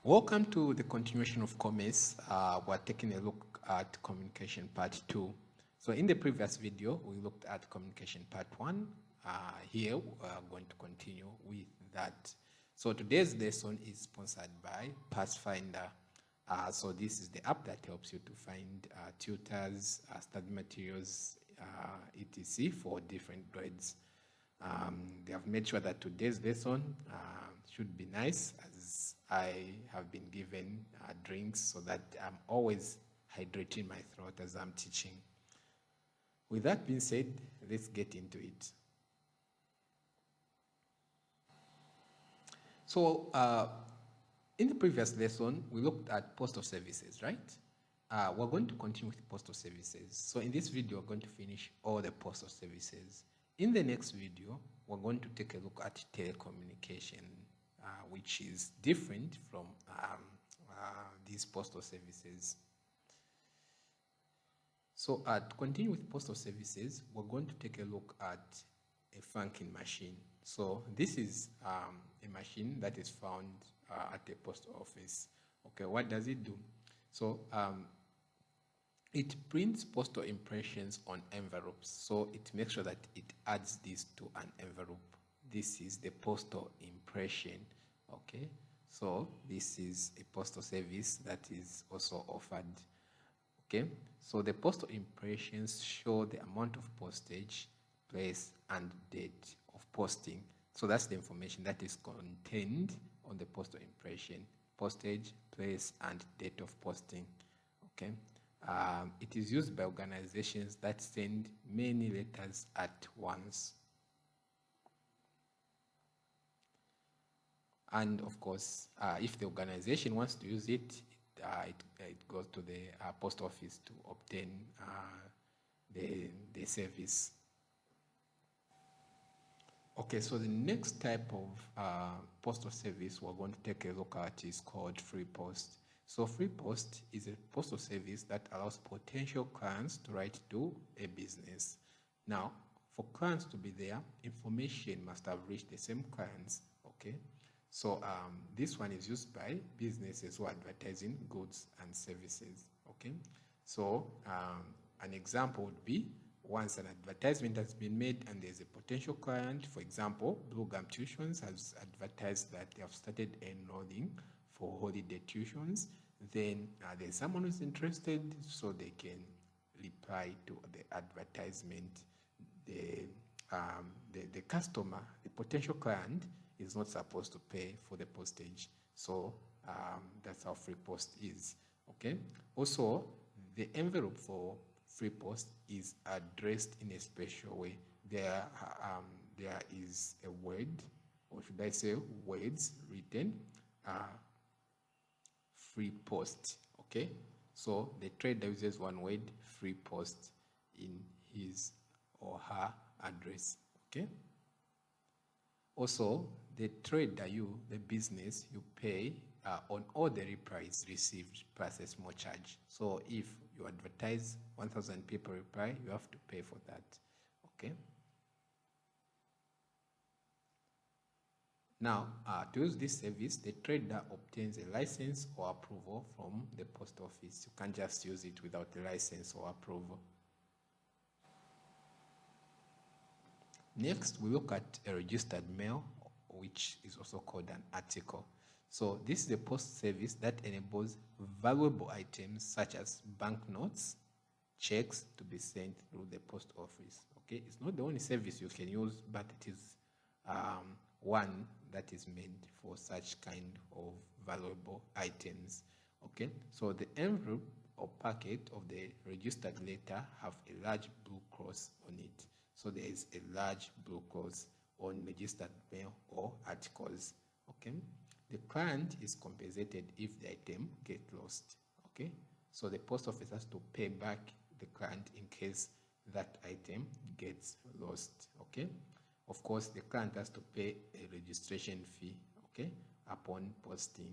Welcome to the continuation of commerce. We're taking a look at communication part 2. So in the previous video, we looked at communication part 1. Here, we're going to continue with that. So today's lesson is sponsored by Pathfinder. So this is the app that helps you to find tutors, study materials, etc. for different grades. They have made sure that today's lesson should be nice, as I have been given drinks so that I'm always hydrating my throat as I'm teaching. With that being said, let's get into it. So in the previous lesson, we looked at postal services, right? We're going to continue with postal services. So in this video, we're going to finish all the postal services. In the next video, we're going to take a look at telecommunication, which is different from these postal services. So to continue with postal services, we're going to take a look at a franking machine. So this is a machine that is found at the post office. Okay, what does it do? So it prints postal impressions on envelopes. So it makes sure that it adds this to an envelope. This is the postal impression. Okay, so this is a postal service that is also offered. Okay, so the postal impressions show the amount of postage, place, and date of posting. So that's the information that is contained on the postal impression: postage, place, and date of posting. Okay, it is used by organizations that send many letters at once. And of course, if the organization wants to use it, it goes to the post office to obtain the service. Okay, so the next type of postal service we're going to take a look at is called free post. So free post is a postal service that allows potential clients to write to a business. Now, for clients to be there, information must have reached the same clients. Okay, so this one is used by businesses who are advertising goods and services. Okay, so an example would be once an advertisement has been made and there's a potential client. For example, Blue Gum Tuitions has advertised that they have started enrolling for holiday tuitions. Then there's someone who's interested, so they can reply to the advertisement. The customer, the potential client, is not supposed to pay for the postage. So that's how free post is. Okay. Also, the envelope for free post is addressed in a special way. There is a word, or should I say words, written free post. Okay, so the trader uses one word, free post, in his or her address. Okay, also the trader, the business, you pay on all the replies received plus a small charge. So if you advertise 1,000 people reply, you have to pay for that. Okay. Now, to use this service, the trader obtains a license or approval from the post office. You can't just use it without a license or approval. Next, we look at a registered mail, which is also called an article. So this is a post service that enables valuable items such as banknotes, checks to be sent through the post office. Okay, it's not the only service you can use, but it is one that is made for such kind of valuable items. Okay, so the envelope or packet of the registered letter have a large blue cross on it. So there is a large blue cross on registered mail or articles. Okay, the client is compensated if the item gets lost. Okay, so the post office has to pay back the client in case that item gets lost. Okay, of course the client has to pay a registration fee, okay, upon posting.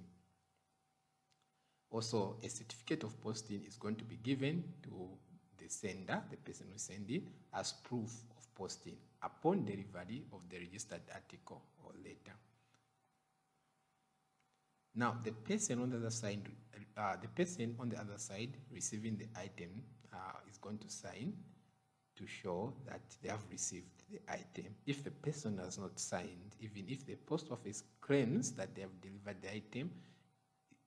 Also, a certificate of posting is going to be given to the sender, the person who sent it, as proof of posting upon delivery of the registered article or letter. Now, the person on the other side, receiving the item is going to sign to show that they have received the item. If the person has not signed, even if the post office claims that they have delivered the item,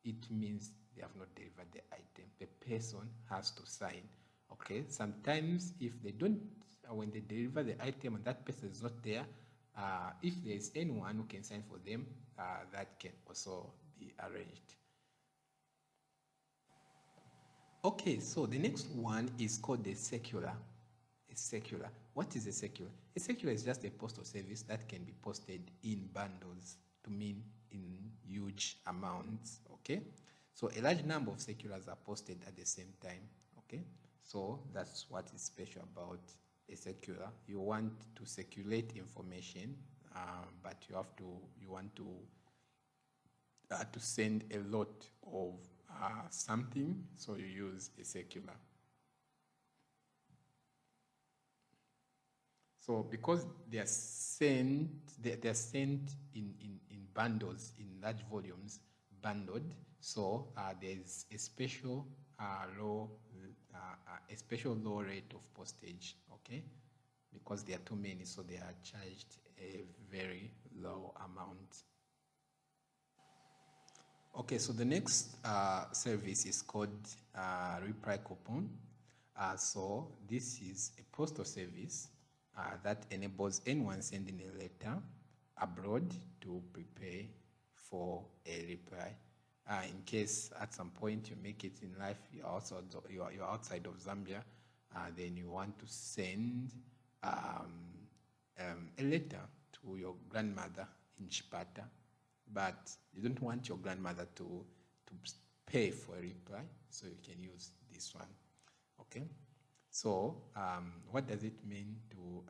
it means they have not delivered the item. The person has to sign. Okay, sometimes if they don't, when they deliver the item and that person is not there, if there is anyone who can sign for them, that can also be arranged. Okay, so the next one is called the secular. A secular. What is a secular? A secular is just a postal service that can be posted in bundles, to mean in huge amounts. Okay, so a large number of seculars are posted at the same time. Okay, so that's what is special about a secular. You want to circulate information, but you want to send a lot of something, so you use a secular. So because they are sent in bundles, in large volumes, bundled, so there's a special low rate of postage, okay? Because there are too many, so they are charged a very low amount. Okay, so the next service is called reply coupon. So this is a postal service that enables anyone sending a letter abroad to prepare for a reply. In case at some point you make it in life, you're outside of Zambia, then you want to send a letter to your grandmother in Chipata, but you don't want your grandmother to pay for a reply, so you can use this one. Okay, so what does it mean to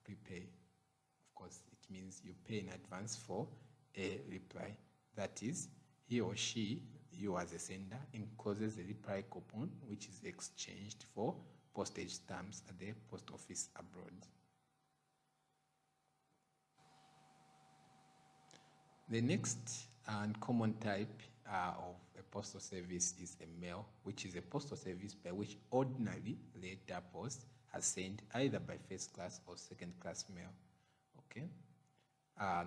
prepay? Of course, it means you pay in advance for a reply. That is, he or she, you as a sender, encloses a reply coupon which is exchanged for postage stamps at the post office abroad. The next and common type of a postal service is a mail, which is a postal service by which ordinary letter post has sent either by first class or second class mail. Okay.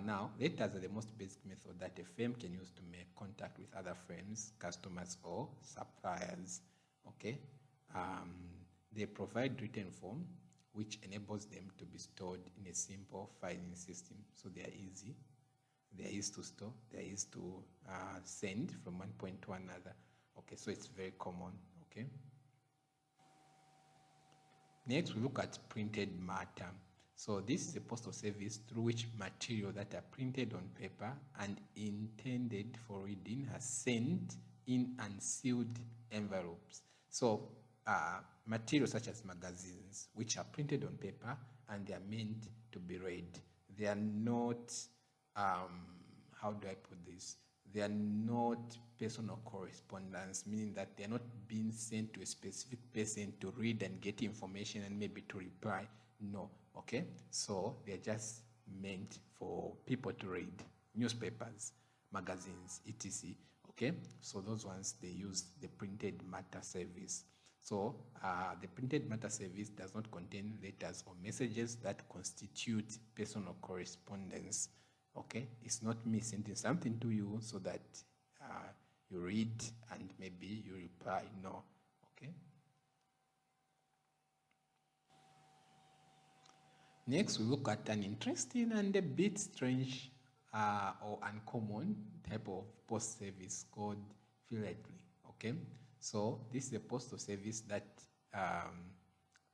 Now, letters are the most basic method that a firm can use to make contact with other firms, customers, or suppliers. Okay. They provide written form, which enables them to be stored in a simple filing system, so they are easy. They are easy to store, they are easy to send from one point to another. Okay, so it's very common. Okay. Next, we look at printed matter. So this is a postal service through which material that are printed on paper and intended for reading are sent in unsealed envelopes. So materials such as magazines, which are printed on paper and they are meant to be read. They are not, how do I put this? They are not personal correspondence, meaning that they are not being sent to a specific person to read and get information and maybe to reply. No, okay? So they're just meant for people to read. Newspapers, magazines, etc. Okay? So those ones, they use the printed matter service. So the printed matter service does not contain letters or messages that constitute personal correspondence. Okay? It's not me sending something to you so that you read and maybe you reply. No. Okay? Next, we look at an interesting and a bit strange or uncommon type of post service called philately. Okay, so this is a postal service that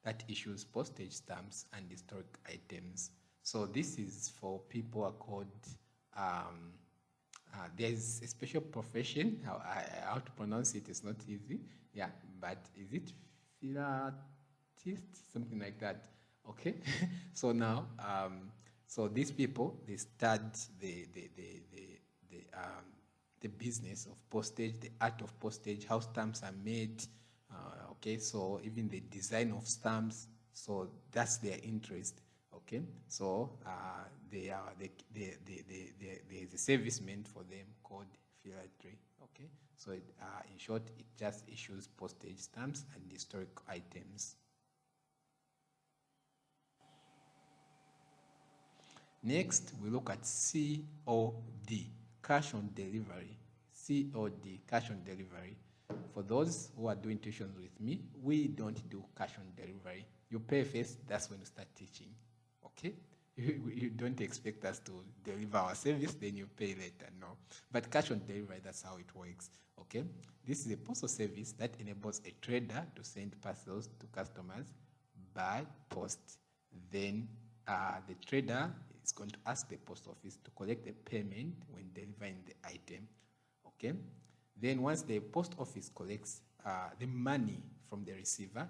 that issues postage stamps and historic items. So this is for people who are called. There's a special profession. How to pronounce it is not easy. Yeah, but is it philatist? Something like that. Okay, so now, so these people, they start the business of postage, the art of postage, how stamps are made. Okay, so even the design of stamps. So that's their interest. Okay, so there is a service meant for them called filatry. Okay, so in short, it just issues postage stamps and historic items. Next, we look at COD, cash on delivery. COD, cash on delivery. For those who are doing tuitions with me, we don't do cash on delivery. You pay first, that's when you start teaching. Okay? You don't expect us to deliver our service, then you pay later. No. But cash on delivery, that's how it works. Okay? This is a postal service that enables a trader to send parcels to customers by post. Then the trader is going to ask the post office to collect a payment when delivering the item. Okay? Then once the post office collects the money from the receiver,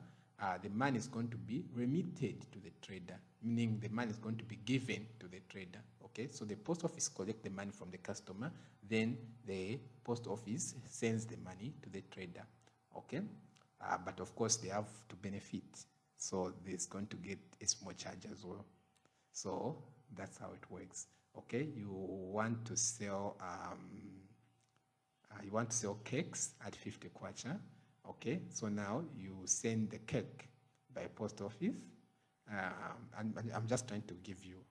the money is going to be remitted to the trader, meaning the money is going to be given to the trader. Okay, so the post office collects the money from the customer, then the post office sends the money to the trader. Okay, but of course they have to benefit, so there's going to get a small charge as well. So that's how it works. Okay, you want to sell cakes at 50 kwacha. Okay, so now you send the cake by post office. I'm just trying to give you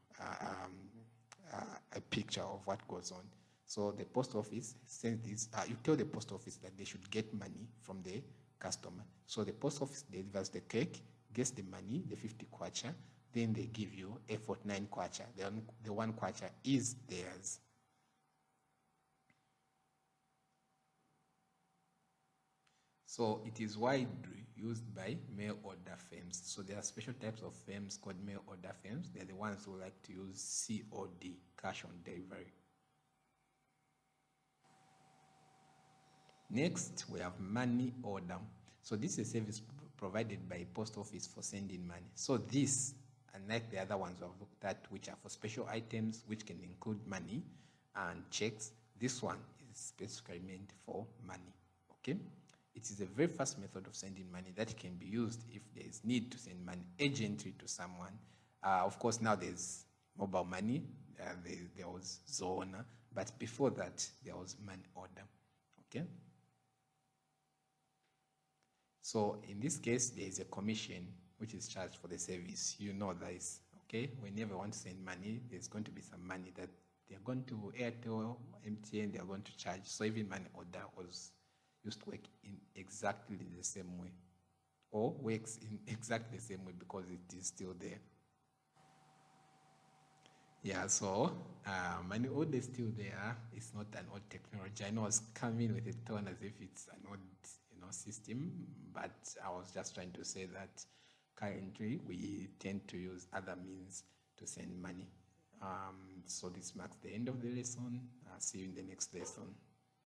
a picture of what goes on. So the post office sends this. You tell the post office that they should get money from the customer. So the post office delivers the cake, gets the money, the 50 kwacha. Then they give you a 49 kwacha. The 1 kwacha is theirs. So it is widely used by mail order firms. So there are special types of firms called mail order firms. They're the ones who like to use COD, cash on delivery. Next, we have money order. So this is a service provided by post office for sending money. So this, unlike the other ones we've looked at, which are for special items, which can include money and checks, this one is specifically meant for money. Okay? It is a very fast method of sending money that can be used if there is need to send money urgently to someone. Of course, now there's mobile money. There was Zona, but before that, there was money order. Okay. So in this case, there is a commission which is charged for the service. You know this. Okay. Whenever you want to send money, there's going to be some money that they're going to Airtel, MTN, they're going to charge. So even money order was used to work in exactly the same way, or works in exactly the same way because it is still there. Yeah, so money order is still there. It's not an old technology. I know I was coming with a tone as if it's an old system, but I was just trying to say that currently we tend to use other means to send money. So this marks the end of the lesson. See you in the next lesson.